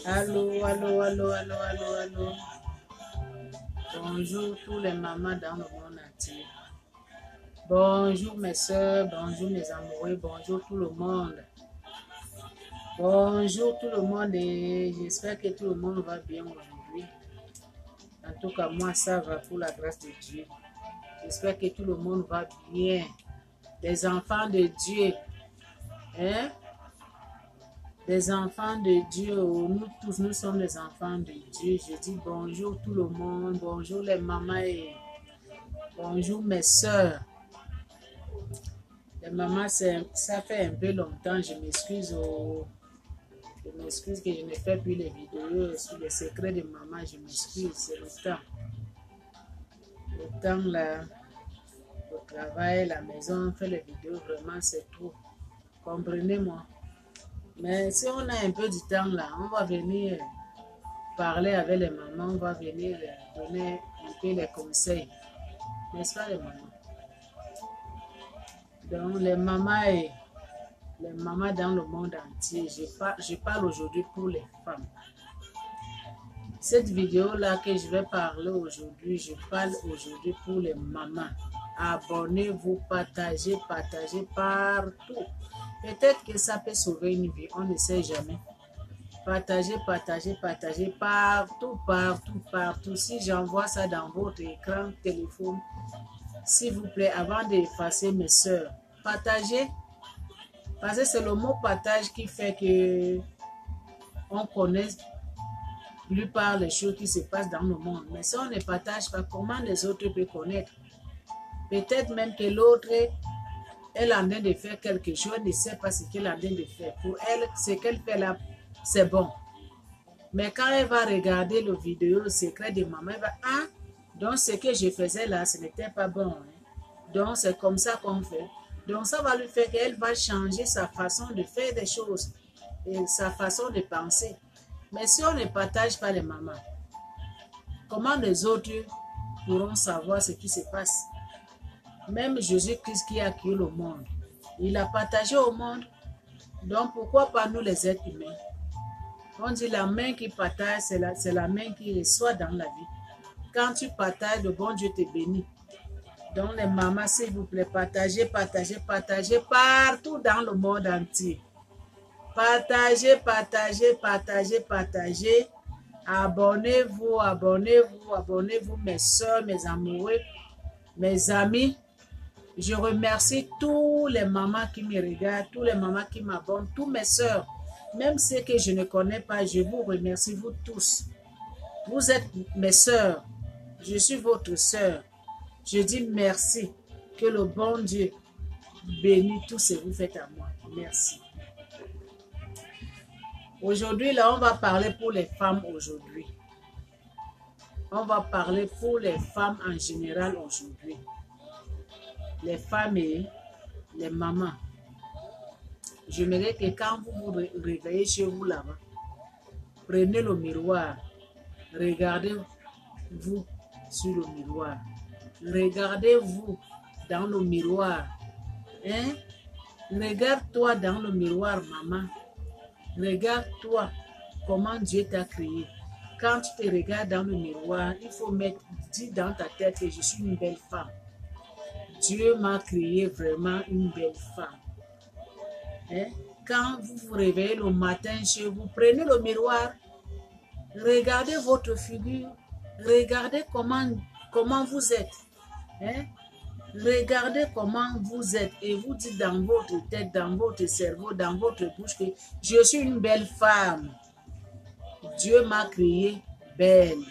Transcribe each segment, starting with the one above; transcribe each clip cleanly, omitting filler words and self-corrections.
Allô, allô, allô, allô, allô, allô. Bonjour tous les mamans dans le monde entier. Bonjour mes soeurs, bonjour mes amoureux, bonjour tout le monde. Bonjour tout le monde et j'espère que tout le monde va bien aujourd'hui. En tout cas, moi ça va pour la grâce de Dieu. J'espère que tout le monde va bien. Les enfants de Dieu. Hein? Des enfants de Dieu, nous tous, nous sommes des enfants de Dieu. Je dis bonjour tout le monde, bonjour les mamans et bonjour mes soeurs. Les mamans, ça fait un peu longtemps, je m'excuse que je ne fais plus les vidéos sur les secrets de maman, je m'excuse, c'est le temps. Le temps là, le travail, la maison, on fait les vidéos, vraiment c'est trop. Comprenez-moi. Mais si on a un peu du temps là, on va venir parler avec les mamans, on va venir donner un peu les conseils. N'est-ce pas les mamans? Donc les mamans dans le monde entier, je parle aujourd'hui pour les femmes. Cette vidéo-là que je vais parler aujourd'hui, je parle aujourd'hui pour les mamans. Abonnez-vous, partagez, partagez partout. Peut-être que ça peut sauver une vie, on ne sait jamais. Partagez, partagez, partagez partout, partout, partout. Si j'envoie ça dans votre écran téléphone, s'il vous plaît, avant d'effacer mes soeurs, partagez. Parce que c'est le mot partage qui fait que on connaît plus par les choses qui se passent dans le monde. Mais si on ne partage pas, comment les autres peuvent connaître? Peut-être même que l'autre est en train de faire quelque chose, ne sait pas ce qu'elle est en train de faire. Pour elle, ce qu'elle fait là, c'est bon. Mais quand elle va regarder le vidéo secret de maman, elle va, ah, donc ce que je faisais là, ce n'était pas bon. Hein? Donc c'est comme ça qu'on fait. Donc ça va lui faire qu'elle va changer sa façon de faire des choses et sa façon de penser. Mais si on ne partage pas les mamans, comment les autres pourront savoir ce qui se passe? Même Jésus-Christ qui a créé le monde, il a partagé au monde. Donc pourquoi pas nous les êtres humains? On dit la main qui partage, c'est la main qui reçoit dans la vie. Quand tu partages, le bon Dieu te bénit. Donc les mamans, s'il vous plaît, partagez, partagez, partagez partout dans le monde entier. Partagez, partagez, partagez, partagez. Abonnez-vous, abonnez-vous, abonnez-vous, mes soeurs, mes amoureux, mes amis. Je remercie tous les mamans qui me regardent, tous les mamans qui m'abonnent, tous mes soeurs. Même ceux que je ne connais pas, je vous remercie, vous tous. Vous êtes mes soeurs. Je suis votre soeur. Je dis merci. Que le bon Dieu bénisse tout ce que vous faites à moi. Merci. Aujourd'hui, là, on va parler pour les femmes aujourd'hui. On va parler pour les femmes en général aujourd'hui. Les femmes et les mamans. J'aimerais que quand vous vous réveillez chez vous là-bas, prenez le miroir. Regardez-vous sur le miroir. Regardez-vous dans le miroir. Hein? Regarde-toi dans le miroir, maman. Regarde-toi comment Dieu t'a créé. Quand tu te regardes dans le miroir, il faut dire dans ta tête que je suis une belle femme. Dieu m'a créé vraiment une belle femme. Hein? Quand vous vous réveillez le matin chez vous, prenez le miroir. Regardez votre figure. Regardez comment vous êtes. Hein? Regardez comment vous êtes et vous dites dans votre tête, dans votre cerveau, dans votre bouche que je suis une belle femme. Dieu m'a créée belle.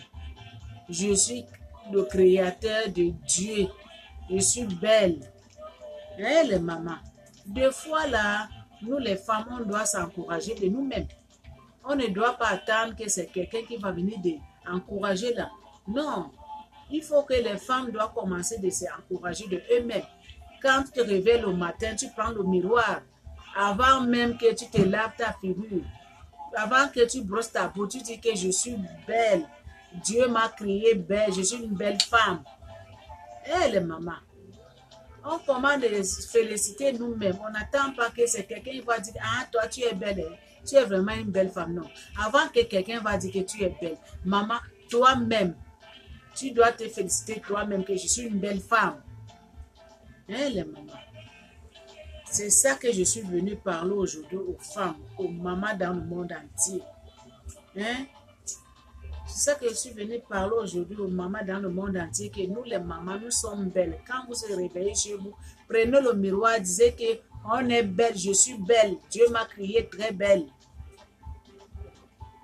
Je suis le créateur de Dieu. Je suis belle. Hein, les mamans? Des fois là, nous les femmes, on doit s'encourager de nous-mêmes. On ne doit pas attendre que c'est quelqu'un qui va venir encourager là. Non. Il faut que les femmes doivent commencer de s'encourager de eux-mêmes. Quand tu te réveilles le matin, tu prends le miroir. Avant même que tu te laves ta figure, avant que tu brosses ta peau, tu dis que je suis belle. Dieu m'a créée belle. Je suis une belle femme. Eh les mamans, on commence à se féliciter nous-mêmes. On n'attend pas que c'est quelqu'un qui va dire, ah toi tu es belle. Tu es vraiment une belle femme. Non. Avant que quelqu'un va dire que tu es belle, maman, toi-même, tu dois te féliciter toi-même que je suis une belle femme. Hein, les mamans? C'est ça que je suis venue parler aujourd'hui aux femmes, aux mamans dans le monde entier. Hein? C'est ça que je suis venue parler aujourd'hui aux mamans dans le monde entier, que nous les mamans, nous sommes belles. Quand vous vous réveillez chez vous, prenez le miroir, disez que on est belle, je suis belle, Dieu m'a créée très belle.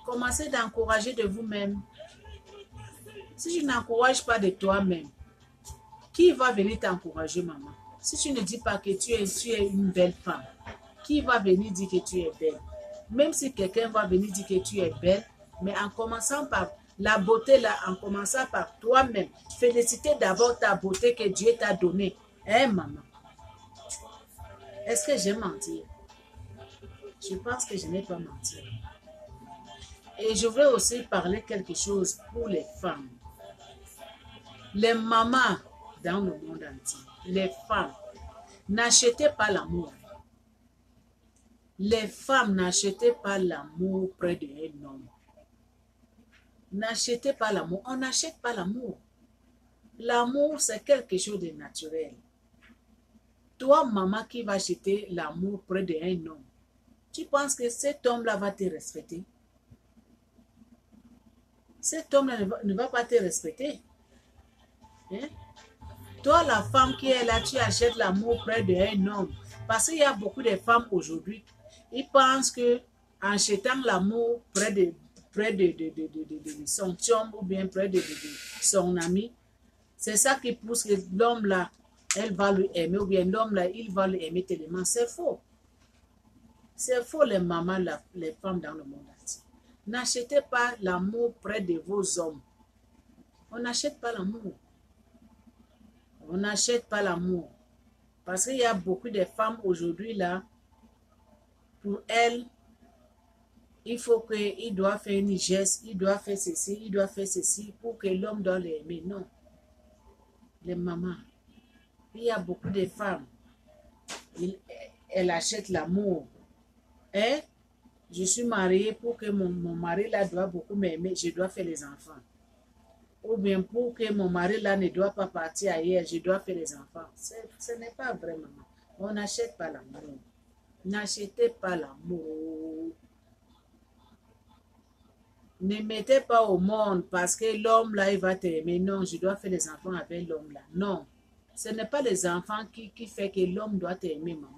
Commencez d'encourager de vous-même. Si tu n'encourages pas de toi-même, qui va venir t'encourager, maman? Si tu ne dis pas que tu es une belle femme, qui va venir dire que tu es belle? Même si quelqu'un va venir dire que tu es belle, mais en commençant par la beauté là, en commençant par toi-même, féliciter d'abord ta beauté que Dieu t'a donnée. Hein, maman? Est-ce que j'ai menti? Je pense que je n'ai pas menti. Et je voudrais aussi parler quelque chose pour les femmes. Les mamans dans le monde entier, les femmes, n'achetez pas l'amour. Les femmes, n'achetez pas l'amour près d'un homme. N'achetez pas l'amour. On n'achète pas l'amour. L'amour, c'est quelque chose de naturel. Toi, maman, qui va acheter l'amour près d'un homme, tu penses que cet homme-là va te respecter? Cet homme-là ne va pas te respecter. Hein? Toi, la femme qui est là, tu achètes l'amour près d'un homme. Parce qu'il y a beaucoup de femmes aujourd'hui, ils pensent que en achetant l'amour près de son chum ou bien près de son ami, c'est ça qui pousse que l'homme là, elle va lui aimer, ou bien l'homme là, il va lui aimer tellement. C'est faux. C'est faux, les mamans, les femmes dans le monde entier. N'achetez pas l'amour près de vos hommes. On n'achète pas l'amour. On n'achète pas l'amour. Parce qu'il y a beaucoup de femmes aujourd'hui là, pour elles, il faut qu'il doit faire une geste, il doit faire ceci, il doit faire ceci pour que l'homme doit l'aimer. Non. Les mamans, il y a beaucoup de femmes, elles achètent l'amour. Hein? Je suis mariée pour que mon mari là doit beaucoup m'aimer, je dois faire les enfants. Ou bien pour que mon mari là ne doit pas partir ailleurs, je dois faire les enfants. Ce n'est pas vrai, maman. On n'achète pas l'amour. N'achetez pas l'amour. Ne mettez pas au monde parce que l'homme là, il va t'aimer. Non, je dois faire les enfants avec l'homme là. Non. Ce n'est pas les enfants qui fait que l'homme doit t'aimer, maman.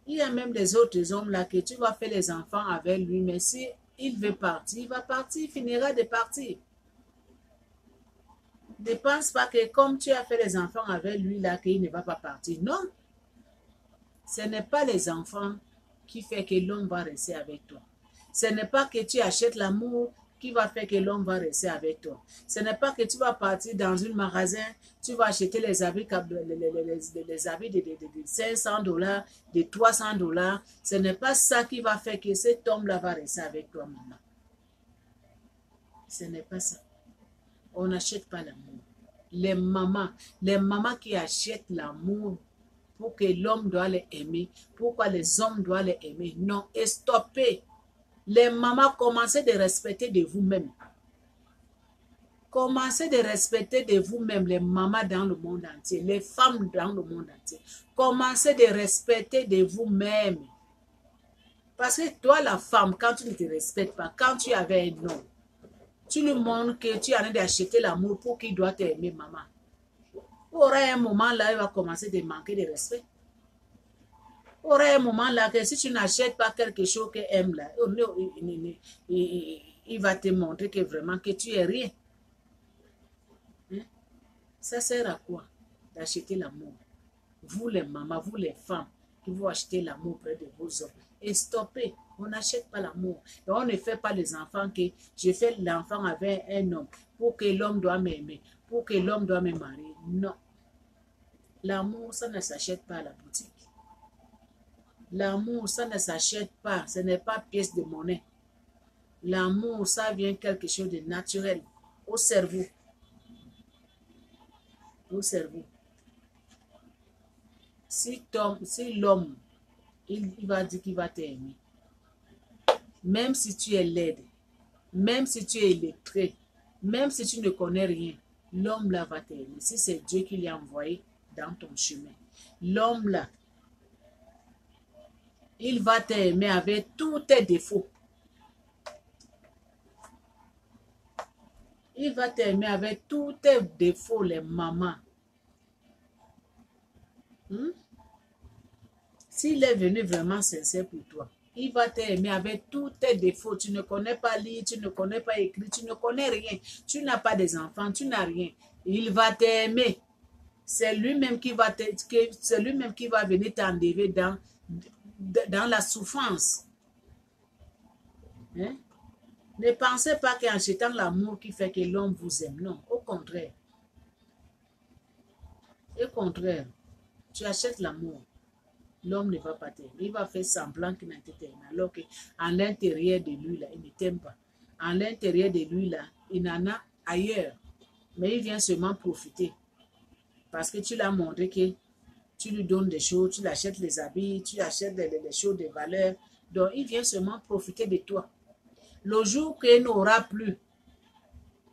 Il y a même des autres hommes là que tu vas faire les enfants avec lui, mais si il veut partir, il va partir, il finira de partir. Ne pense pas que comme tu as fait les enfants avec lui là, qu'il ne va pas partir. Non. Ce n'est pas les enfants qui fait que l'homme va rester avec toi. Ce n'est pas que tu achètes l'amour qui va faire que l'homme va rester avec toi. Ce n'est pas que tu vas partir dans un magasin, tu vas acheter les habits, les habits de 500 $, de 300 $. Ce n'est pas ça qui va faire que cet homme-là va rester avec toi, maman. Ce n'est pas ça. On n'achète pas l'amour. Les mamans qui achètent l'amour pour que l'homme doit les aimer, pourquoi les hommes doivent les aimer. Non, et stoppez. Les mamans, commencez de respecter de vous-même. Commencez de respecter de vous-même les mamans dans le monde entier, les femmes dans le monde entier. Commencez de respecter de vous-même. Parce que toi, la femme, quand tu ne te respectes pas, quand tu avais un homme, tu lui montres que tu es en train d'acheter l'amour pour qu'il doit t'aimer, maman. Il y aura un moment là, il va commencer de manquer de respect. Il y aura un moment là que si tu n'achètes pas quelque chose qu'il aime là, il va te montrer que vraiment que tu es rien. Hein? Ça sert à quoi d'acheter l'amour? Vous les mamans, vous les femmes qui vont acheter l'amour près de vos hommes. Et stoppez, on n'achète pas l'amour. Et on ne fait pas les enfants que je fais l'enfant avec un homme pour que l'homme doit m'aimer, pour que l'homme doit me marier. Non. L'amour, ça ne s'achète pas à la boutique. L'amour, ça ne s'achète pas. Ce n'est pas pièce de monnaie. L'amour, ça vient quelque chose de naturel au cerveau. Au cerveau. Si l'homme il va dire qu'il va t'aimer. Même si tu es laide, même si tu es illettré, même si tu ne connais rien, l'homme là va t'aimer. Si c'est Dieu qui l'a envoyé dans ton chemin, l'homme là, il va t'aimer avec tous tes défauts. Il va t'aimer avec tous tes défauts, les mamans. S'il est venu vraiment sincère pour toi, il va t'aimer avec tous tes défauts. Tu ne connais pas lire, tu ne connais pas écrire, tu ne connais rien. Tu n'as pas des enfants, tu n'as rien. Il va t'aimer. C'est lui-même qui va venir t'enlever dans la souffrance. Hein? Ne pensez pas qu'en jetant l'amour qui fait que l'homme vous aime. Non, au contraire. Au contraire, tu achètes l'amour. L'homme ne va pas t'aimer. Il va faire semblant qu'il ne t'aime. Alors qu'en l'intérieur de lui, là, il ne t'aime pas. En l'intérieur de lui, là, il en a ailleurs. Mais il vient seulement profiter. Parce que tu l'as montré que tu lui donnes des choses, tu l'achètes les habits, tu achètes des choses de valeur. Donc, il vient seulement profiter de toi. Le jour qu'il n'aura plus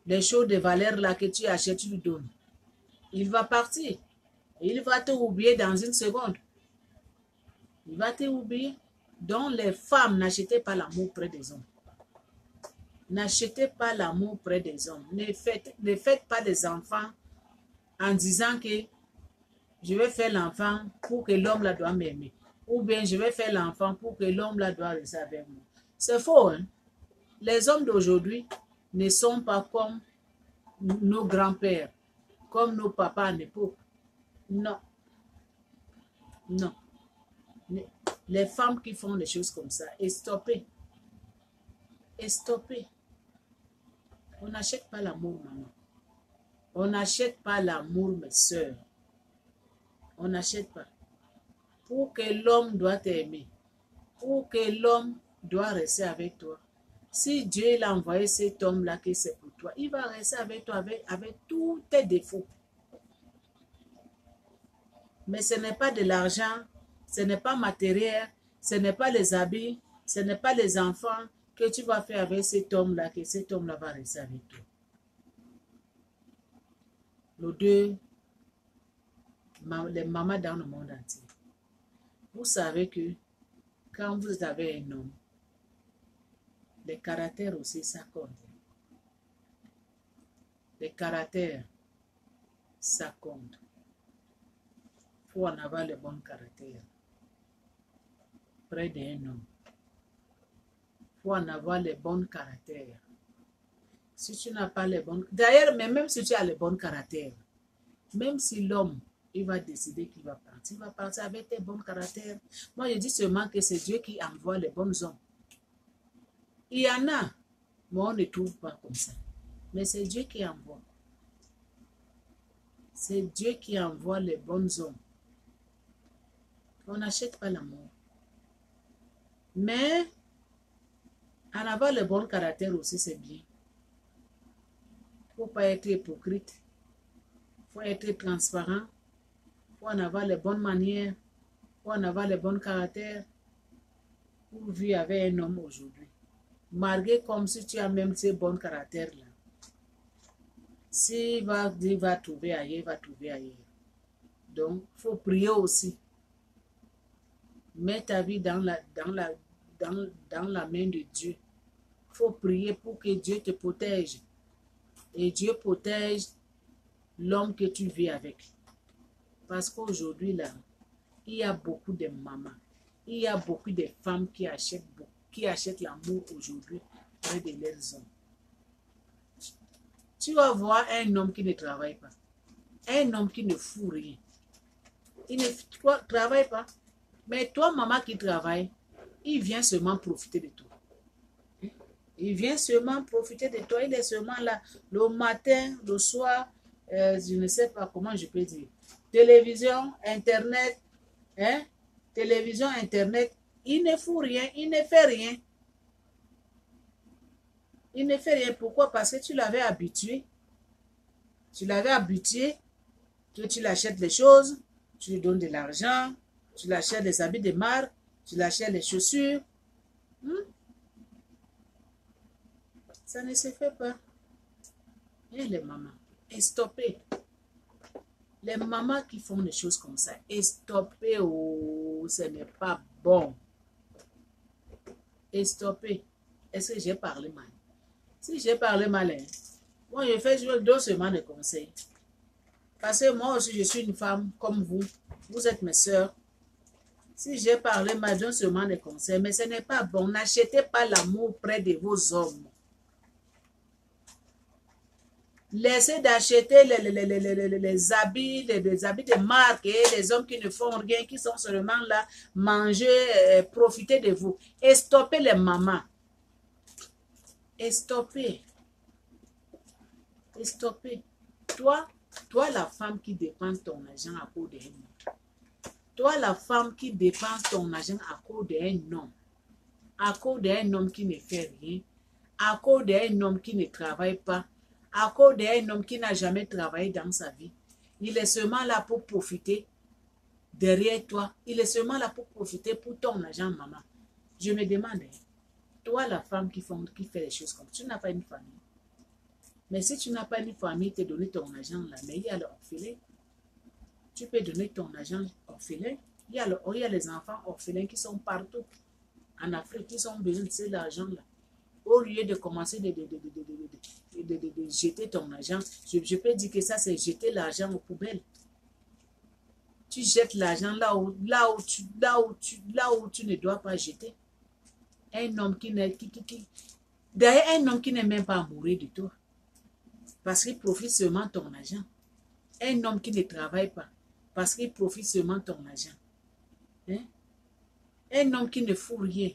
les choses de valeur là que tu achètes, tu lui donnes. Il va partir. Il va te oublier dans une seconde. Il va te oublier. Donc, les femmes, n'achetez pas l'amour près des hommes. N'achetez pas l'amour près des hommes. Ne faites pas des enfants en disant que je vais faire l'enfant pour que l'homme là doit m'aimer. Ou bien je vais faire l'enfant pour que l'homme là doit rester avec moi. C'est faux, hein? Les hommes d'aujourd'hui ne sont pas comme nos grands-pères, comme nos papas à l'époque. Non. Non. Les femmes qui font des choses comme ça, et stoppez. Et stoppez. On n'achète pas l'amour, maman. On n'achète pas l'amour, mes soeurs. On n'achète pas. Pour que l'homme doit t'aimer, pour que l'homme doit rester avec toi, si Dieu l'a envoyé cet homme-là que c'est pour toi, il va rester avec toi avec tous tes défauts. Mais ce n'est pas de l'argent, ce n'est pas matériel, ce n'est pas les habits, ce n'est pas les enfants que tu vas faire avec cet homme-là, que cet homme-là va rester avec toi. Les deux, les mamans dans le monde entier. Vous savez que quand vous avez un homme, les caractères aussi, ça compte. Les caractères, ça compte. Il faut en avoir le bon caractère près d'un homme. Il faut en avoir le bon caractère. Si tu n'as pas le bon... D'ailleurs, même si tu as le bon caractère, même si l'homme, il va décider qu'il va partir avec tes bons caractères. Moi, je dis seulement que c'est Dieu qui envoie les bons hommes. Il y en a, mais on ne trouve pas comme ça. Mais c'est Dieu qui envoie. C'est Dieu qui envoie les bons hommes. On n'achète pas l'amour. Mais, en avoir le bon caractère aussi, c'est bien. Il ne faut pas être hypocrite. Il faut être transparent. Il faut en avoir les bonnes manières. Il faut en avoir les bons caractères pour vivre avec un homme aujourd'hui. Malgré comme si tu as même ces bons caractères-là. S'il va trouver ailleurs, il va trouver ailleurs. Donc, il faut prier aussi. Mets ta vie dans la main de Dieu. Il faut prier pour que Dieu te protège. Et Dieu protège l'homme que tu vis avec. Parce qu'aujourd'hui, là, il y a beaucoup de mamans. Il y a beaucoup de femmes qui achètent l'amour aujourd'hui près de leurs hommes. Tu vas voir un homme qui ne travaille pas. Un homme qui ne fout rien. Il ne travaille pas. Mais toi, maman qui travaille, il vient seulement profiter de toi. Il vient seulement profiter de toi. Il est seulement là le matin, le soir, je ne sais pas comment je peux dire. Télévision, Internet, télévision, Internet, il ne fout rien, il ne fait rien. Il ne fait rien. Pourquoi? Parce que tu l'avais habitué. Tu l'avais habitué que tu l'achètes les choses, tu lui donnes de l'argent, tu l'achètes des habits de marque, Tu l'achètes les chaussures. Ça ne se fait pas. Et les mamans, et stoppez. Les mamans qui font des choses comme ça, et stoppez, oh, ce n'est pas bon. Et stoppez. Est-ce que j'ai parlé mal? Si j'ai parlé mal, hein, moi je fais doucement de conseils. Parce que moi aussi je suis une femme comme vous. Vous êtes mes soeurs. Si j'ai parlé mal, doucement de conseils, mais ce n'est pas bon. N'achetez pas l'amour près de vos hommes. Laissez d'acheter les habits, les habits de marque et les hommes qui ne font rien, qui sont seulement là, manger, profiter de vous. Et stoppez les mamans. Et stoppez. Et stoppez. Toi, la femme qui dépense ton argent à cause d'un homme. Toi, la femme qui dépense ton argent à cause d'un homme. À cause d'un homme qui ne fait rien. À cause d'un homme qui ne travaille pas. À cause d'un homme qui n'a jamais travaillé dans sa vie. Il est seulement là pour profiter derrière toi. Il est seulement là pour profiter pour ton argent, maman. Je me demande, toi, la femme qui fait les choses comme ça, tu n'as pas une famille. Mais si tu n'as pas une famille, te donner ton argent là, mais il y a l'orphelin. Tu peux donner ton argent orphelin. Il y a les enfants orphelins qui sont partout en Afrique, qui ont besoin de cet argent-là. Au lieu de commencer de jeter ton argent, je peux dire que ça, c'est jeter l'argent aux poubelles. Tu jettes l'argent là où tu ne dois pas jeter. Un homme d'ailleurs, un homme qui n'est même pas amoureux de toi. Parce qu'il profite seulement de ton argent. Un homme qui ne travaille pas. Parce qu'il profite seulement de ton argent. Hein? Un homme qui ne fout rien.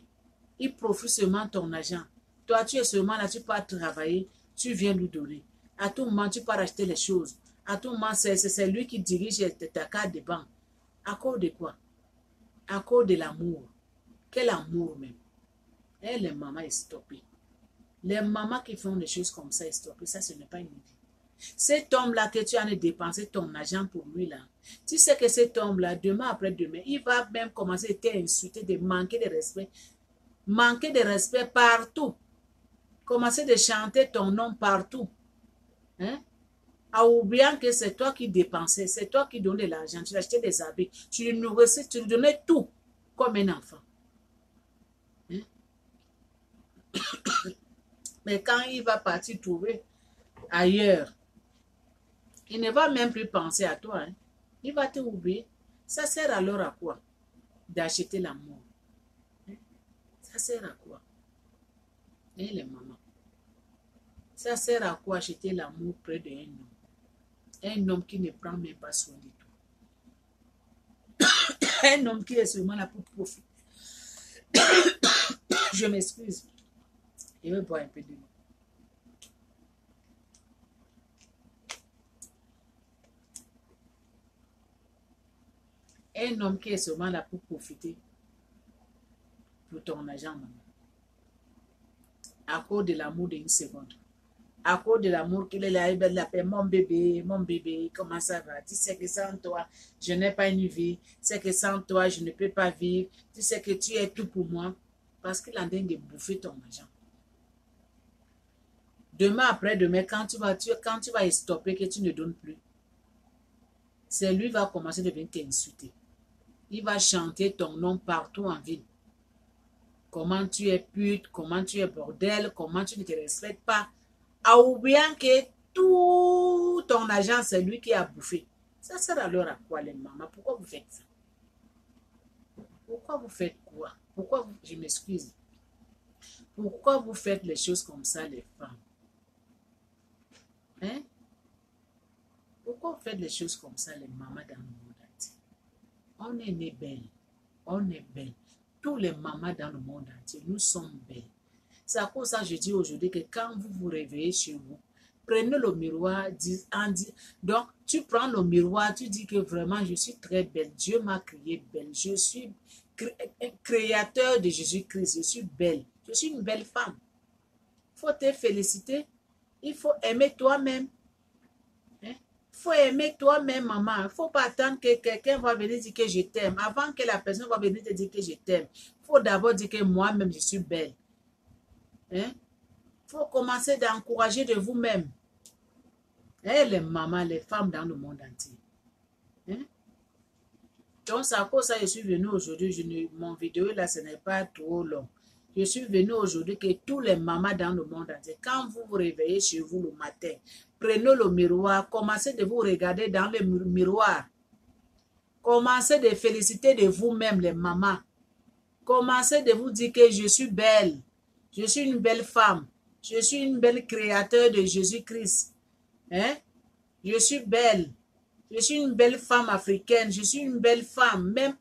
Il profite seulement de ton argent. Toi, tu es seulement là, tu pars travailler, tu viens lui donner. À tout moment, tu pars acheter les choses. À tout moment, c'est lui qui dirige ta carte de banque. À cause de quoi? À cause de l'amour. Quel amour même? Et les mamans, ils stoppent. Les mamans qui font des choses comme ça, ils stoppent. Ça, ce n'est pas une vie. Cet homme-là que tu as dépensé ton argent pour lui, là, tu sais que cet homme-là, demain après-demain, il va même commencer à t'insulter, de manquer de respect. Manquer de respect partout. Commencer de chanter ton nom partout. Hein? En oubliant que c'est toi qui dépensais, c'est toi qui donnais l'argent, tu achetais des habits, tu lui nourrissais, tu lui donnais tout comme un enfant. Hein? Mais quand il va partir trouver ailleurs, il ne va même plus penser à toi. Hein? Il va te oublier. Ça sert alors à quoi? D'acheter l'amour. Hein? Ça sert à quoi? Et les mamans. Ça sert à quoi acheter l'amour près d'un homme? Un homme qui ne prend même pas soin de tout. Un homme qui est seulement là pour profiter. Je m'excuse. Je vais boire un peu de l'eau. Un homme qui est seulement là pour profiter pour ton argent, maman. À cause de l'amour d'une seconde. À cause de l'amour qu'il est là, il l'appelle mon bébé, comment ça va? Tu sais que sans toi, je n'ai pas une vie. Tu sais que sans toi, je ne peux pas vivre. Tu sais que tu es tout pour moi. Parce qu'il est en train de bouffer ton argent. Demain après-demain, quand tu vas stopper, que tu ne donnes plus, c'est lui qui va commencer de venir t'insulter. Il va chanter ton nom partout en ville. Comment tu es pute, comment tu es bordel, comment tu ne te respectes pas. En oubliant que tout ton argent, c'est lui qui a bouffé. Ça sert alors à quoi les mamans? Pourquoi vous faites ça? Pourquoi vous faites quoi? Pourquoi vous, je m'excuse. Pourquoi vous faites les choses comme ça, les femmes? Hein? Pourquoi vous faites les choses comme ça, les mamans dans le monde entier? On est né belles. On est belles. Tous les mamans dans le monde entier, nous sommes belles. C'est à cause de ça que je dis aujourd'hui que quand vous vous réveillez chez vous, prenez le miroir, donc tu prends le miroir, tu dis que vraiment je suis très belle, Dieu m'a créé belle, je suis créateur de Jésus-Christ, je suis belle, je suis une belle femme. Il faut te féliciter, il faut aimer toi-même. Hein? faut aimer toi-même, maman. Il ne faut pas attendre que quelqu'un va venir dire que je t'aime. Avant que la personne va venir te dire que je t'aime, il faut d'abord dire que moi-même, je suis belle. Hein? Faut commencer d'encourager de vous-même. Et les mamans, les femmes dans le monde entier. Hein? Donc, c'est à cause de ça que je suis venue aujourd'hui. Mon vidéo là, ce n'est pas trop long. Je suis venue aujourd'hui que tous les mamans dans le monde entier, quand vous vous réveillez chez vous le matin, prenez le miroir, commencez de vous regarder dans le miroir. Commencez de féliciter de vous-même les mamans. Commencez de vous dire que je suis belle. Je suis une belle femme. Je suis une belle créateur de Jésus-Christ. Hein? Je suis belle. Je suis une belle femme africaine. Je suis une belle femme. Même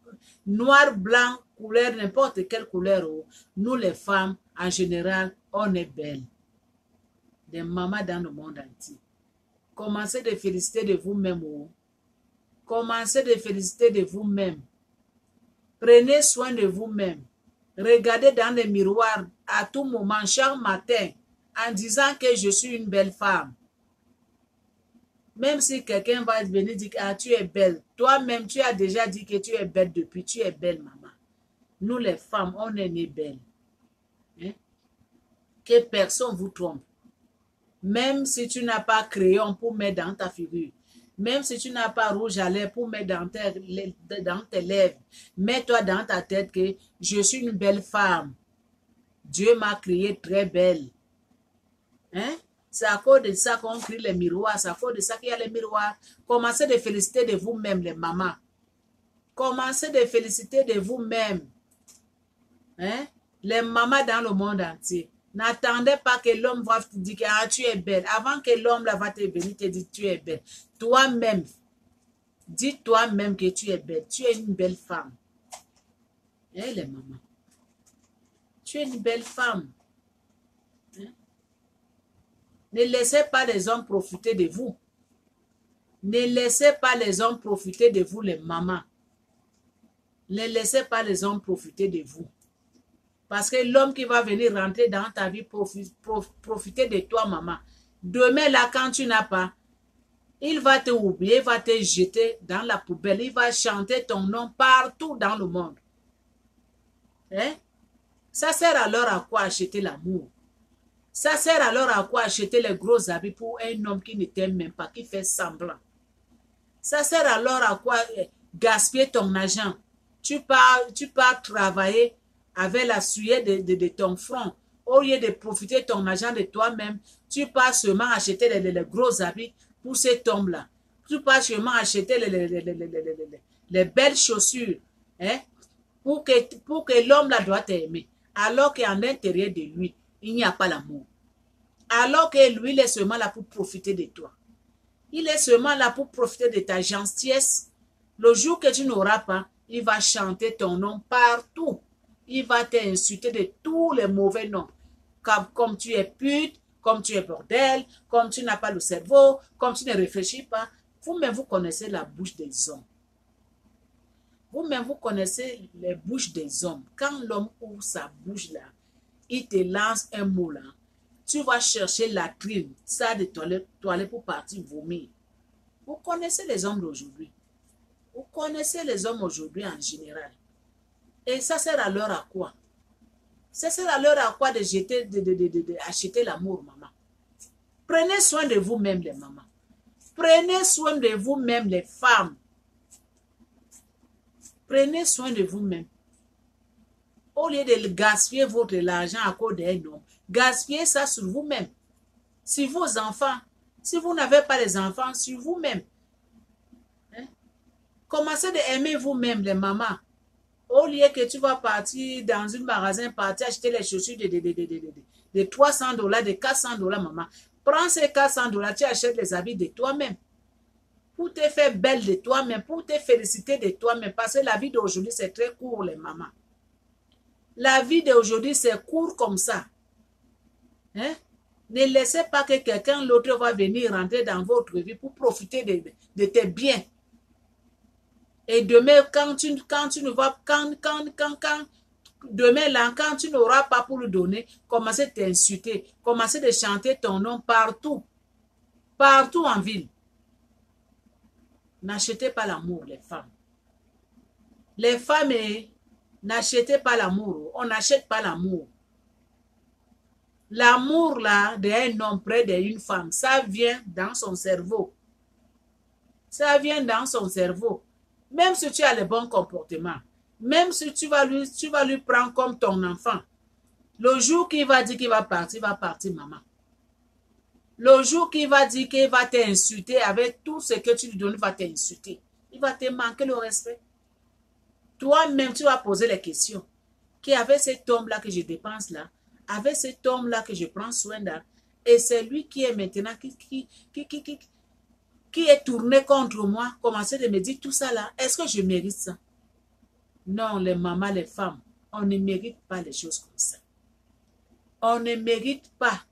noir, blanc, couleur, n'importe quelle couleur. Nous, les femmes, en général, on est belles. Des mamans dans le monde entier. Commencez de féliciter de vous-même. Commencez de féliciter de vous-même. Prenez soin de vous-même. Regardez dans le miroir à tout moment, chaque matin, en disant que je suis une belle femme. Même si quelqu'un va venir dire que tu es belle, toi-même, tu as déjà dit que tu es belle depuis, tu es belle, maman. Nous, les femmes, on est nées belles. Hein? Que personne vous trompe. Même si tu n'as pas crayon pour mettre dans ta figure, même si tu n'as pas rouge à lèvres pour mettre dans tes lèvres, mets-toi dans ta tête que je suis une belle femme. Dieu m'a créée très belle. Hein? C'est à cause de ça qu'on crée les miroirs. C'est à cause de ça qu'il y a les miroirs. Commencez de féliciter de vous-même, les mamans. Commencez de féliciter de vous-même. Hein? Les mamans dans le monde entier. N'attendez pas que l'homme va te dire que ah, tu es belle. Avant que l'homme va te venir te dire tu es belle. Toi-même, dis toi-même que tu es belle. Tu es une belle femme. Hein, les mamans? Tu es une belle femme. Ne laissez pas les hommes profiter de vous. Ne laissez pas les hommes profiter de vous, les mamans. Ne laissez pas les hommes profiter de vous. Parce que l'homme qui va venir rentrer dans ta vie, profiter de toi, maman. Demain, là, quand tu n'as pas, il va te oublier, il va te jeter dans la poubelle. Il va chanter ton nom partout dans le monde. Hein? Ça sert alors à quoi acheter l'amour? Ça sert alors à quoi acheter les gros habits pour un homme qui ne t'aime même pas, qui fait semblant? Ça sert alors à quoi gaspiller ton argent? Tu pars travailler avec la sueur de ton front. Au lieu de profiter ton argent de toi-même, tu pars seulement acheter les gros habits pour cet homme-là. Tu pars seulement acheter les belles chaussures. Hein? Pour que l'homme-là doit t'aimer. Alors qu'à l'intérieur de lui, il n'y a pas l'amour. Alors que lui, il est seulement là pour profiter de toi. Il est seulement là pour profiter de ta gentillesse. Le jour que tu n'auras pas, il va chanter ton nom partout. Il va t'insulter de tous les mauvais noms. Comme tu es pute, comme tu es bordel, comme tu n'as pas le cerveau, comme tu ne réfléchis pas. Vous-même, vous connaissez la bouche des hommes. Vous-même, vous connaissez les bouches des hommes. Quand l'homme ouvre sa bouche là, il te lance un mot là. Tu vas chercher la trine, ça de toilette pour partir vomir. Vous connaissez les hommes d'aujourd'hui. Vous connaissez les hommes aujourd'hui en général. Et ça sert alors à quoi? Ça sert alors à quoi de jeter, acheter l'amour, maman? Prenez soin de vous-même, les mamans. Prenez soin de vous-même, les femmes. Prenez soin de vous-même. Au lieu de gaspiller votre argent à cause d'un homme, gaspillez ça sur vous-même. Sur vos enfants. Si vous n'avez pas les enfants, sur vous-même. Hein? Commencez d'aimer vous-même, les mamans. Au lieu que tu vas partir dans un magasin, partir acheter les chaussures de 300 $, de 400 $, maman. Prends ces 400 $, tu achètes les habits de toi-même. Pour te faire belle de toi-même, pour te féliciter de toi-même. Parce que la vie d'aujourd'hui, c'est très court, les mamans. La vie d'aujourd'hui, c'est court comme ça. Hein? Ne laissez pas que quelqu'un d'autre va venir rentrer dans votre vie pour profiter de tes biens. Et demain, demain là, quand tu n'auras pas pour le donner, commencez à t'insulter, commencez à chanter ton nom partout. Partout en ville. N'achetez pas l'amour, les femmes. Les femmes, n'achetez pas l'amour. On n'achète pas l'amour. L'amour, là, d'un homme près d'une femme, ça vient dans son cerveau. Ça vient dans son cerveau. Même si tu as le bon comportement, même si tu vas lui prendre comme ton enfant, le jour qu'il va dire qu'il va partir, maman. Le jour qu'il va dire qu'il va t'insulter avec tout ce que tu lui donnes, il va t'insulter. Il va te manquer le respect. Toi-même, tu vas poser les questions. Qu'avec cet homme-là que je dépense là, avec cet homme-là que je prends soin d'elle, et c'est lui qui est maintenant, qui est tourné contre moi, commencer de me dire tout ça là, est-ce que je mérite ça? Non, les mamans, les femmes, on ne mérite pas les choses comme ça. On ne mérite pas.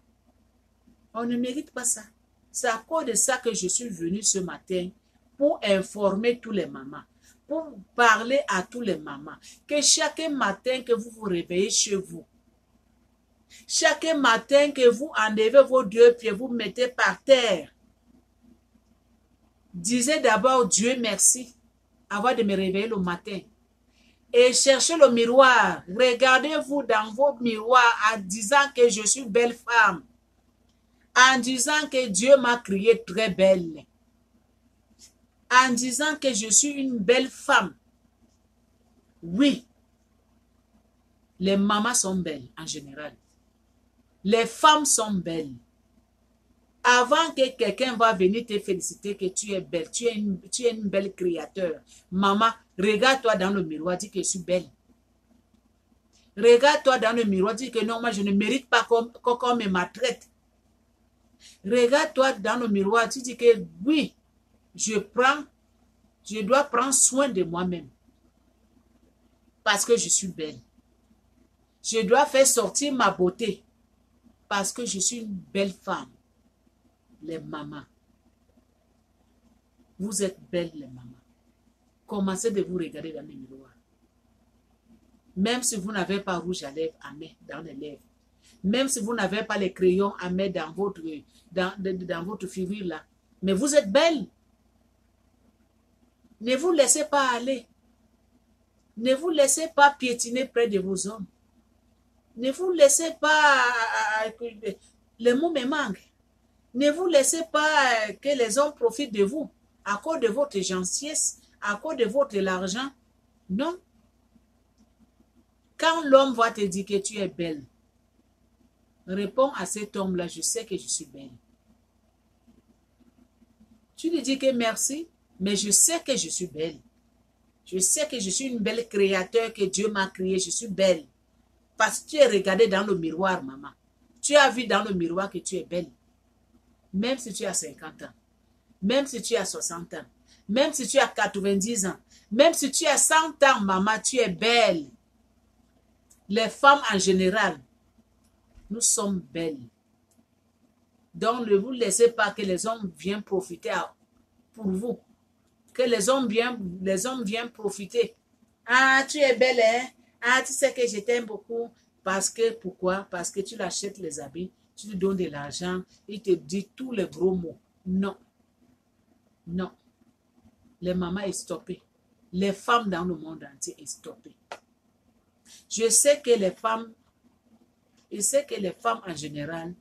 On ne mérite pas ça. C'est à cause de ça que je suis venue ce matin pour informer tous les mamans, pour parler à tous les mamans, que chaque matin que vous vous réveillez chez vous, chaque matin que vous enlevez vos deux pieds, vous mettez par terre, disez d'abord Dieu merci avant de me réveiller le matin. Et cherchez le miroir. Regardez-vous dans vos miroirs en disant que je suis belle femme. En disant que Dieu m'a créée très belle. En disant que je suis une belle femme. Oui. Les mamans sont belles en général. Les femmes sont belles. Avant que quelqu'un va venir te féliciter que tu es belle, tu es une belle créateur. Maman, regarde-toi dans le miroir, dis que je suis belle. Regarde-toi dans le miroir, dis que non, moi je ne mérite pas qu'on me maltraite. Regarde-toi dans le miroir, tu dis que oui, je dois prendre soin de moi-même. Parce que je suis belle. Je dois faire sortir ma beauté. Parce que je suis une belle femme. Les mamans. Vous êtes belles, les mamans. Commencez de vous regarder dans le miroir. Même si vous n'avez pas rouge à lèvres à mettre dans les lèvres. Même si vous n'avez pas les crayons à mettre dans votre figure là. Mais vous êtes belle. Ne vous laissez pas aller. Ne vous laissez pas piétiner près de vos hommes. Ne vous laissez pas... Le mot me manque. Ne vous laissez pas que les hommes profitent de vous à cause de votre gentillesse, à cause de votre argent. Non. Quand l'homme va te dire que tu es belle, réponds à cet homme-là, je sais que je suis belle. Tu lui dis que merci, mais je sais que je suis belle. Je sais que je suis une belle créateur que Dieu m'a créée, je suis belle. Parce que tu es regardé dans le miroir, maman. Tu as vu dans le miroir que tu es belle. Même si tu as 50 ans, même si tu as 60 ans, même si tu as 90 ans, même si tu as 100 ans, maman, tu es belle. Les femmes en général, nous sommes belles. Donc, ne vous laissez pas que les hommes viennent profiter pour vous. Que les hommes viennent profiter. Ah, tu es belle, hein? Ah, tu sais que je t'aime beaucoup. Parce que, pourquoi? Parce que tu l'achètes les habits, tu lui donnes de l'argent, il te dit tous les gros mots. Non. Non. Les mamans est stoppé. Les femmes dans le monde entier est stoppé. Je sais que les femmes en général,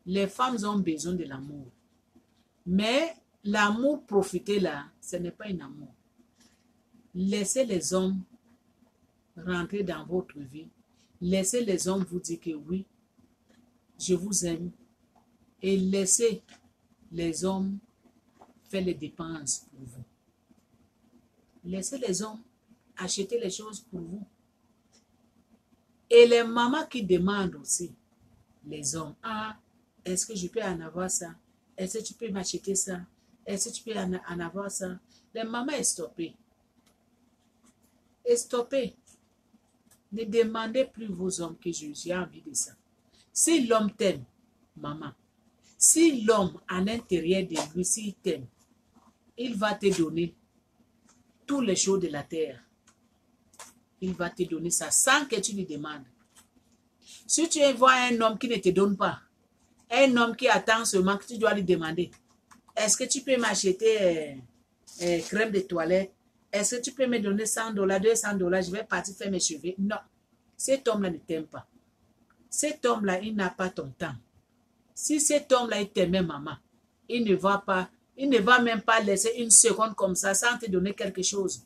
les femmes ont besoin de l'amour. Mais l'amour profité là, ce n'est pas un amour. Laissez les hommes rentrer dans votre vie. Laissez les hommes vous dire que oui, je vous aime. Et laissez les hommes faire les dépenses pour vous. Laissez les hommes acheter les choses pour vous. Et les mamans qui demandent aussi, les hommes, ah, est-ce que je peux en avoir ça? Est-ce que tu peux m'acheter ça? Est-ce que tu peux en avoir ça? Les mamans est stoppées. Et stoppez. Ne demandez plus vos hommes que j'ai envie de ça. Si l'homme t'aime, maman, si l'homme à l'intérieur de lui, s'il t'aime, il va te donner tous les choses de la terre. Il va te donner ça sans que tu lui demandes. Si tu vois un homme qui ne te donne pas, un homme qui attend seulement que tu dois lui demander, est-ce que tu peux m'acheter crème de toilette. Est-ce que tu peux me donner $100, $200, je vais partir faire mes cheveux? Non. Cet homme-là ne t'aime pas. Cet homme-là, il n'a pas ton temps. Si cet homme-là, il t'aimait, maman, il ne va même pas laisser une seconde comme ça sans te donner quelque chose.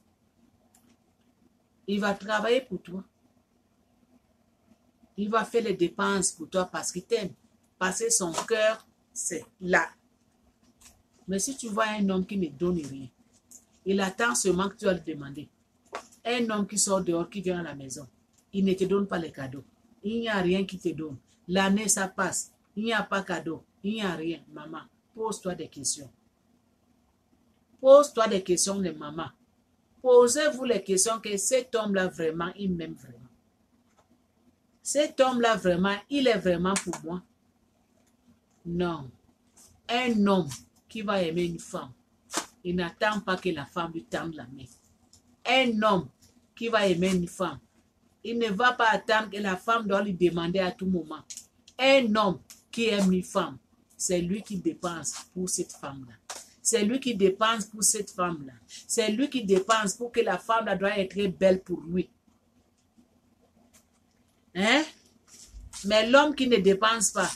Il va travailler pour toi. Il va faire les dépenses pour toi parce qu'il t'aime. Parce que son cœur, c'est là. Mais si tu vois un homme qui ne donne rien, il attend seulement que tu vas le demander. Un homme qui sort dehors, qui vient à la maison, il ne te donne pas les cadeaux. Il n'y a rien qui te donne. L'année, ça passe. Il n'y a pas de cadeau. Il n'y a rien. Maman, pose-toi des questions. Pose-toi des questions de maman. Posez-vous les questions que cet homme-là vraiment, il m'aime vraiment. Cet homme-là vraiment, il est vraiment pour moi. Non. Un homme qui va aimer une femme, il n'attend pas que la femme lui tende la main. Un homme qui va aimer une femme, il ne va pas attendre que la femme doit lui demander à tout moment. Un homme qui aime une femme, c'est lui qui dépense pour cette femme-là. C'est lui qui dépense pour cette femme-là. C'est lui qui dépense pour que la femme-là doit être belle pour lui. Hein? Mais l'homme qui ne dépense pas,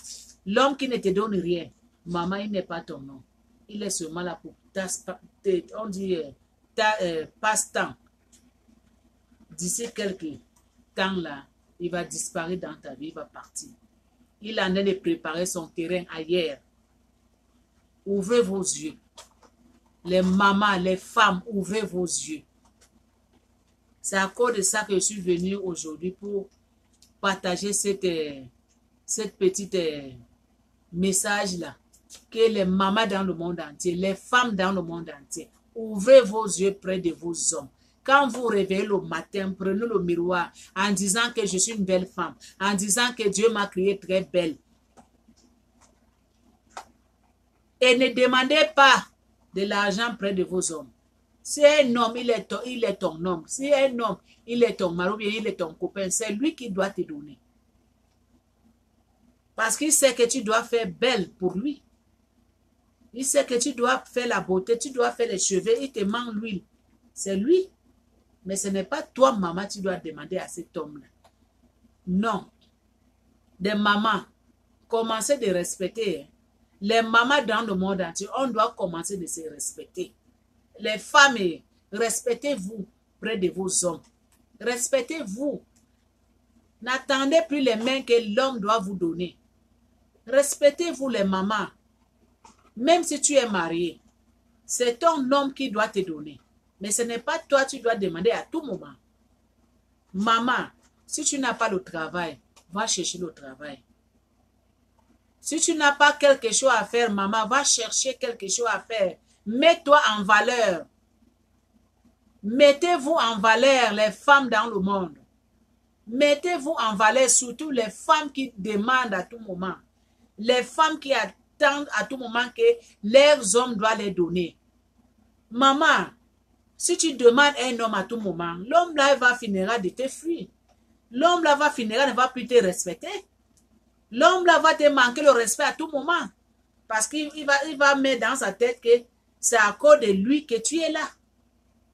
l'homme qui ne te donne rien, maman, il n'est pas ton nom. Il est seulement là pour passe-temps. D'ici quelques temps là, il va disparaître dans ta vie, il va partir. Il en est de préparer son terrain ailleurs. Ouvrez vos yeux. Les mamans, les femmes, ouvrez vos yeux. C'est à cause de ça que je suis venue aujourd'hui pour partager cette petite message-là. Que les mamans dans le monde entier, les femmes dans le monde entier, ouvrez vos yeux près de vos hommes. Quand vous réveillez le matin, prenez le miroir en disant que je suis une belle femme, en disant que Dieu m'a créée très belle. Et ne demandez pas de l'argent près de vos hommes. Si un homme, il est ton homme. Si un homme, il est ton mari ou bien il est ton copain, c'est lui qui doit te donner. Parce qu'il sait que tu dois faire belle pour lui. Il sait que tu dois faire la beauté, tu dois faire les cheveux, il te manque l'huile. C'est lui. Mais ce n'est pas toi, maman, tu dois demander à cet homme-là. Non. Des mamans, commencez de respecter. Les mamans dans le monde entier, on doit commencer de se respecter. Les femmes, respectez-vous près de vos hommes. Respectez-vous. N'attendez plus les mains que l'homme doit vous donner. Respectez-vous les mamans. Même si tu es marié, c'est ton homme qui doit te donner. Mais ce n'est pas toi, tu dois demander à tout moment. Maman, si tu n'as pas le travail, va chercher le travail. Si tu n'as pas quelque chose à faire, maman, va chercher quelque chose à faire. Mets-toi en valeur. Mettez-vous en valeur, les femmes dans le monde. Mettez-vous en valeur, surtout les femmes qui demandent à tout moment. Les femmes qui attendent à tout moment que leurs hommes doivent les donner. Maman, si tu demandes un homme à tout moment, l'homme là va finir de te fuir. L'homme là va finir, ne va plus te respecter. L'homme là va te manquer le respect à tout moment. Parce qu'il va mettre dans sa tête que c'est à cause de lui que tu es là.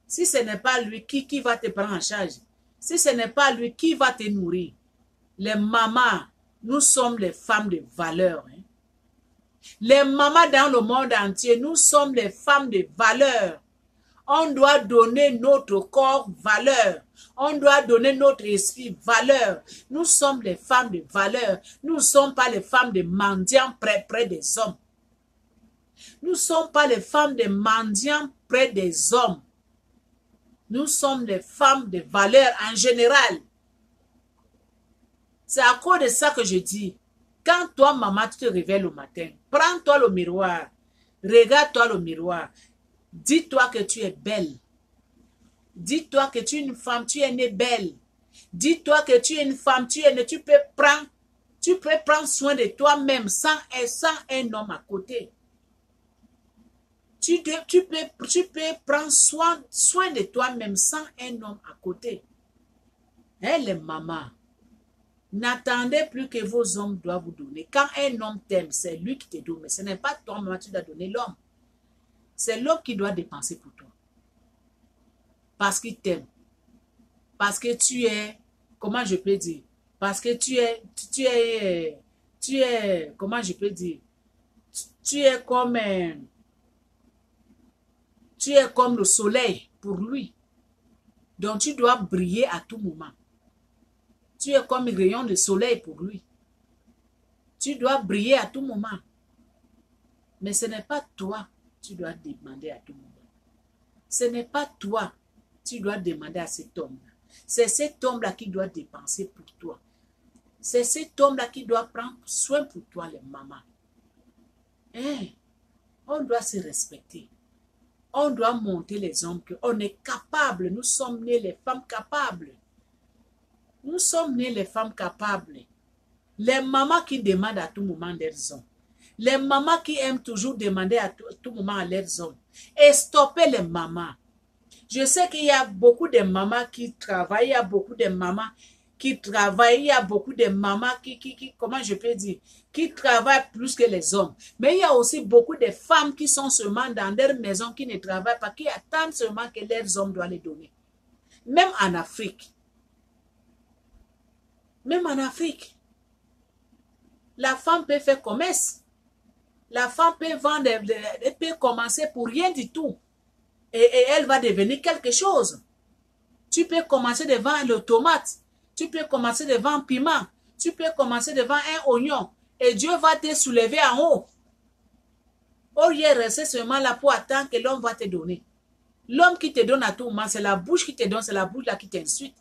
Si ce n'est pas lui, qui va te prendre en charge? Si ce n'est pas lui, qui va te nourrir? Les mamans, nous sommes les femmes de valeur. Hein? Les mamans dans le monde entier, nous sommes les femmes de valeur. On doit donner notre corps valeur. On doit donner notre esprit valeur. Nous sommes les femmes de valeur. Nous ne sommes pas les femmes de mendiants près des hommes. Nous ne sommes pas les femmes de mendiants près des hommes. Nous sommes les femmes de valeur en général. C'est à cause de ça que je dis. Quand toi, maman, tu te réveilles le matin, prends-toi le miroir. Regarde-toi le miroir. Dis-toi que tu es belle. Dis-toi que tu es une femme, tu es née belle. Dis-toi que tu es une femme, tu es née, tu peux prendre soin de toi-même sans un homme à côté. Tu peux prendre soin de toi-même sans un homme à côté. Hein, les mamans, n'attendez plus que vos hommes doivent vous donner. Quand un homme t'aime, c'est lui qui te donne. Mais ce n'est pas toi, maman, tu dois donner l'homme. C'est l'homme qui doit dépenser pour toi. parce qu'il t'aime. Parce que tu es, comment je peux dire? Parce que tu es, comment je peux dire? Tu es comme le soleil pour lui. Donc tu dois briller à tout moment. Tu es comme un rayon de soleil pour lui. Tu dois briller à tout moment. Mais ce n'est pas toi, tu dois demander à tout moment. Ce n'est pas toi, tu dois demander à cet homme-là. C'est cet homme-là qui doit dépenser pour toi. C'est cet homme-là qui doit prendre soin pour toi, les mamans. Hein? On doit se respecter. On doit monter les hommes qu'on est capable. Nous sommes nés les femmes capables. Nous sommes nés les femmes capables. Les mamans qui demandent à tout moment leurs hommes. Les mamans qui aiment toujours demander à tout moment à leurs hommes. Et stopper les mamans. Je sais qu'il y a beaucoup de mamans qui travaillent. Il y a beaucoup de mamans qui travaillent. Il y a beaucoup de mamans qui comment je peux dire, qui travaillent plus que les hommes. Mais il y a aussi beaucoup de femmes qui sont seulement dans leur maison, qui ne travaillent pas, qui attendent seulement que leurs hommes doivent les donner. Même en Afrique. Même en Afrique. La femme peut faire commerce. La femme peut vendre, elle peut commencer pour rien du tout. Et elle va devenir quelque chose. Tu peux commencer devant le tomate. Tu peux commencer devant un piment. Tu peux commencer devant un oignon. Et Dieu va te soulever en haut. Au lieu de rester seulement là pour attendre que l'homme va te donner. L'homme qui te donne à tout moment, c'est la bouche qui te donne, c'est la bouche là qui t'insulte.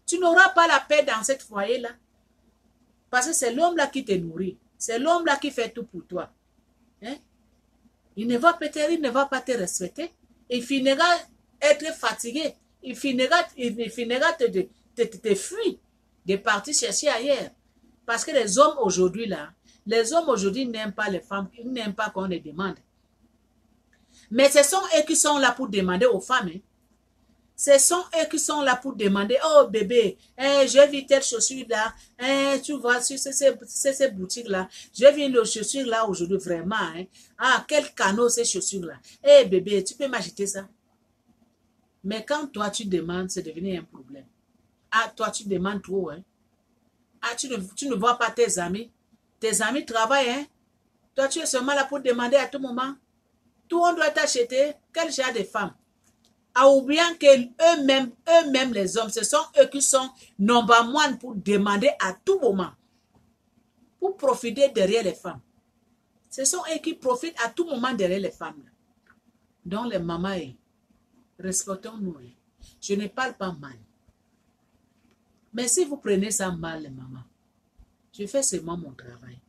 Tu n'auras pas la paix dans cette foyer-là. Parce que c'est l'homme là qui te nourrit. C'est l'homme là qui fait tout pour toi. Hein? Il ne va pas te respecter. Il finira être fatigué. Il finira te fuir, de partir chercher ailleurs. Parce que les hommes aujourd'hui là, n'aiment pas les femmes, ils n'aiment pas qu'on les demande. Mais ce sont eux qui sont là pour demander aux femmes. Hein. Ce sont eux qui sont là pour demander, oh bébé, j'ai vu telle chaussure là, tu vois, sur ces boutiques là, j'ai vu le chaussure là aujourd'hui vraiment. Hein. Ah, quel canot ces chaussures là. Eh bébé, tu peux m'acheter ça. Mais quand toi tu demandes, c'est devenu un problème. Ah, toi tu demandes trop. Hein. Ah, tu ne vois pas tes amis. Tes amis travaillent. Hein. Toi tu es seulement là pour demander à tout moment. Tout le monde doit t'acheter. Quel genre de femme? En oubliant que eux-mêmes les hommes, ce sont eux qui sont number one pour demander à tout moment. Pour profiter derrière les femmes. Ce sont eux qui profitent à tout moment derrière les femmes. Donc les mamans, respectons-nous. Je ne parle pas mal. Mais si vous prenez ça mal, les mamans, je fais seulement mon travail.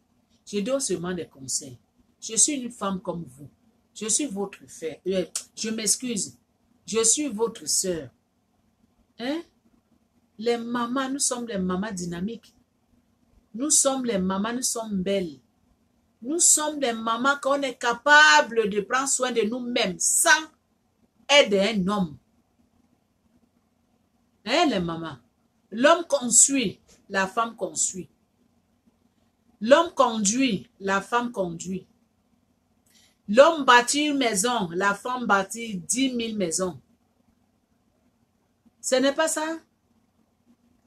Je donne seulement des conseils. Je suis une femme comme vous. Je suis votre frère. Je m'excuse. Je suis votre soeur. Hein? Les mamans, nous sommes les mamans dynamiques. Nous sommes les mamans, nous sommes belles. Nous sommes des mamans qu'on est capable de prendre soin de nous-mêmes sans aide d'un homme. Hein, les mamans? L'homme construit, la femme construit. L'homme conduit, la femme conduit. L'homme bâtit une maison, la femme bâtit 10 000 maisons. Ce n'est pas ça.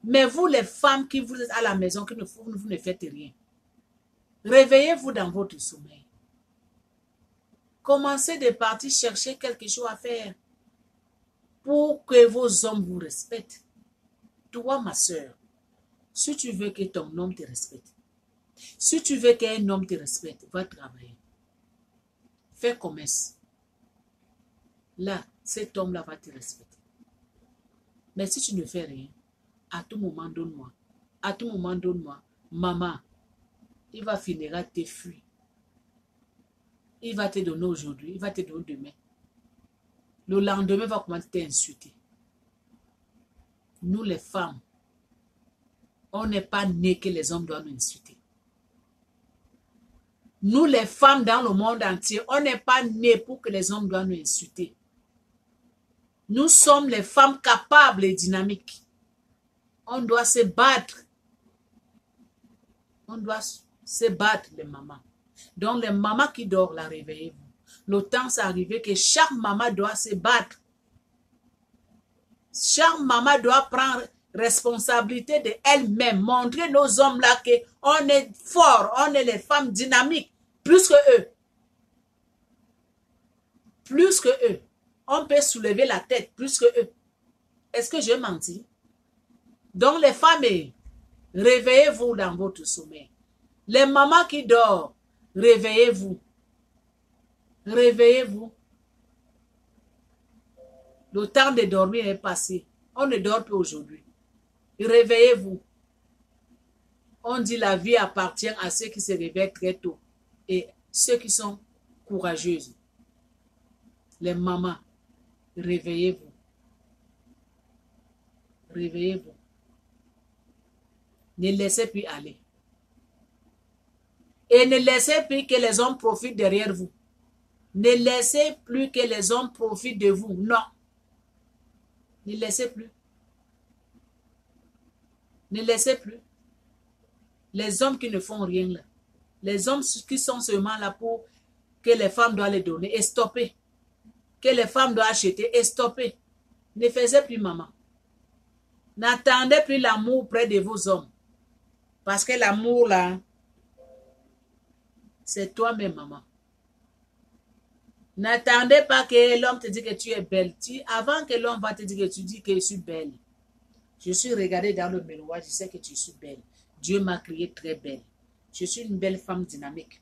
Mais vous, les femmes qui vous êtes à la maison, vous ne faites rien. Réveillez-vous dans votre sommeil. Commencez de partir chercher quelque chose à faire pour que vos hommes vous respectent. Toi, ma soeur, si tu veux que ton homme te respecte, si tu veux qu'un homme te respecte, va travailler. Fais commerce. Là, cet homme-là va te respecter. Mais si tu ne fais rien, à tout moment, donne-moi. À tout moment, donne-moi. Maman, il va finir à te fuir. Il va te donner aujourd'hui, il va te donner demain. Le lendemain, il va commencer à t'insulter. Nous, les femmes, on n'est pas nés que les hommes doivent nous insulter. Nous, les femmes dans le monde entier, on n'est pas nés pour que les hommes doivent nous insulter. Nous sommes les femmes capables et dynamiques. On doit se battre. On doit se battre, les mamans. Donc, les mamans qui dorment, la réveillez-vous. Le temps, c'est arrivé que chaque maman doit se battre. Chaque maman doit prendre responsabilité de elle-même. Montrer nos hommes là qu'on est forts, on est les femmes dynamiques, plus que eux. Plus que eux. On peut soulever la tête plus que eux. Est-ce que j'ai menti? Donc les femmes, réveillez-vous dans votre sommeil. Les mamans qui dorment, réveillez-vous. Réveillez-vous. Le temps de dormir est passé. On ne dort plus aujourd'hui. Réveillez-vous. On dit la vie appartient à ceux qui se réveillent très tôt et ceux qui sont courageuses. Les mamans, réveillez-vous. Réveillez-vous. Ne laissez plus aller. Et ne laissez plus que les hommes profitent derrière vous. Ne laissez plus que les hommes profitent de vous. Non. Ne laissez plus. Ne laissez plus. Les hommes qui ne font rien là. Les hommes qui sont seulement là pour que les femmes doivent les donner et stopper. Que les femmes doivent acheter et stopper. Ne faisez plus maman. N'attendez plus l'amour près de vos hommes. Parce que l'amour là, c'est toi-même maman. N'attendez pas que l'homme te dise que tu es belle. Avant que l'homme va te dire que tu dis que je suis belle. Je suis regardée dans le miroir, je sais que tu suis belle. Dieu m'a créée très belle. Je suis une belle femme dynamique.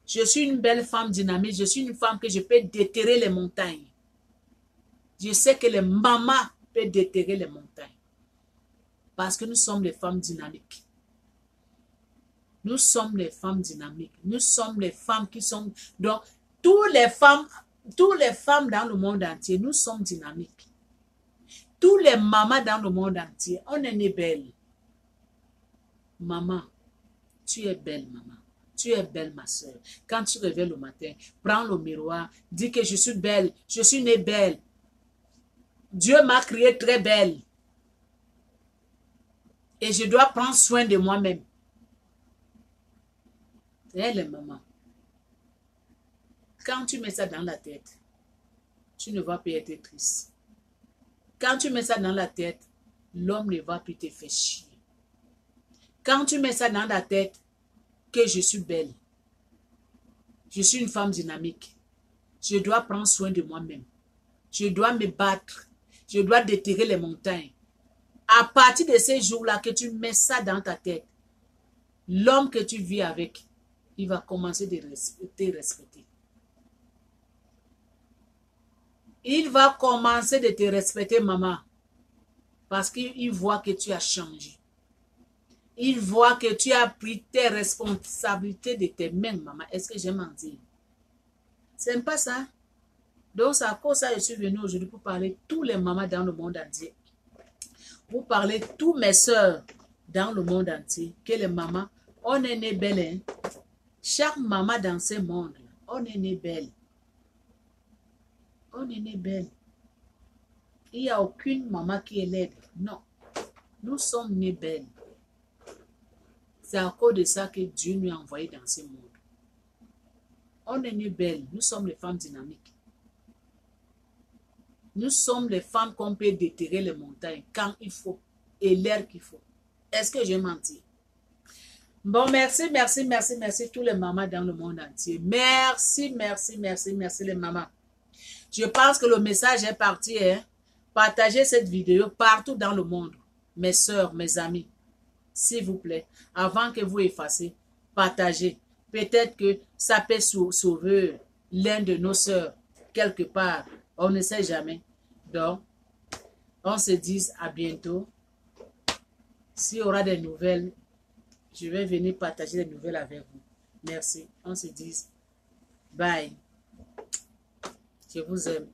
Je suis une belle femme dynamique. Je suis une femme que je peux déterrer les montagnes. Je sais que les mamans peuvent déterrer les montagnes. Parce que nous sommes les femmes dynamiques. Nous sommes les femmes dynamiques. Nous sommes les femmes qui sont... Donc, toutes les femmes dans le monde entier, nous sommes dynamiques. Tous les mamans dans le monde entier, on est né belle. Maman, tu es belle, maman. Tu es belle, ma soeur. Quand tu réveilles le matin, prends le miroir, dis que je suis belle, je suis née belle. Dieu m'a créée très belle. Et je dois prendre soin de moi-même. Elle est maman. Quand tu mets ça dans la tête, tu ne vas plus être triste. Quand tu mets ça dans la tête, l'homme ne va plus te faire chier. Quand tu mets ça dans la tête, que je suis belle, je suis une femme dynamique, je dois prendre soin de moi-même, je dois me battre, je dois déterrer les montagnes. À partir de ces jours-là que tu mets ça dans ta tête, l'homme que tu vis avec, il va commencer de te respecter. Il va commencer de te respecter, maman, parce qu'il voit que tu as changé. Il voit que tu as pris tes responsabilités de tes mains, maman. Est-ce que j'ai menti? C'est pas ça. Donc, c'est à cause de ça que je suis venue aujourd'hui pour parler tous les mamans dans le monde entier. Pour parler tous mes soeurs dans le monde entier. Que les mamans, on est né belle. Hein? Chaque maman dans ce monde, on est né belle. On est né belle. Il n'y a aucune maman qui est laide. Non. Nous sommes nés belles. C'est à cause de ça que Dieu nous a envoyés dans ce monde. On est nés belles. Nous sommes les femmes dynamiques. Nous sommes les femmes qu'on peut déterrer les montagnes quand il faut et l'air qu'il faut. Est-ce que j'ai menti? Bon, merci tous les mamans dans le monde entier. Merci les mamans. Je pense que le message est parti. Hein? Partagez cette vidéo partout dans le monde. Mes soeurs, mes amis. S'il vous plaît, avant que vous effaciez, partagez. Peut-être que ça peut sauver l'un de nos soeurs quelque part. On ne sait jamais. Donc, on se dit à bientôt. S'il y aura des nouvelles, je vais venir partager les nouvelles avec vous. Merci. On se dit bye. Je vous aime.